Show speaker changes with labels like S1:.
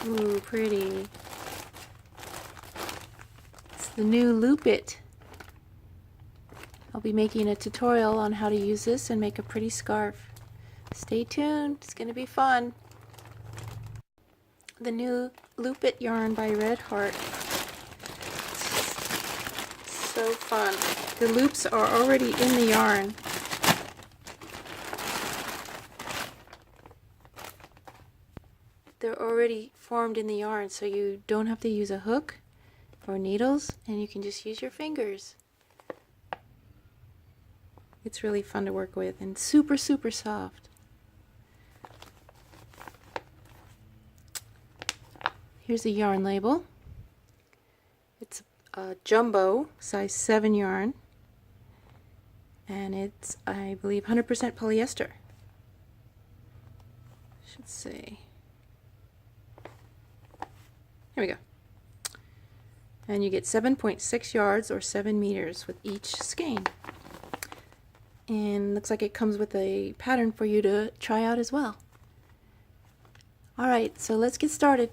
S1: Ooh, pretty. It's the new Loop It. I'll be making a tutorial on how to use this and make a pretty scarf. Stay tuned, it's going to be fun. The new Loop It yarn by Red Heart. So fun. The loops are already in the yarn. They're already formed in the yarn, so you don't have to use a hook or needles, and you can just use your fingers. It's really fun to work with and super, super soft. Here's the yarn label. It's a jumbo size 7 yarn, and it's, I believe, 100% polyester. Should say. Here we go. And you get 7.6 yards or 7 meters with each skein. And looks like it comes with a pattern for you to try out as well. Alright, so let's get started.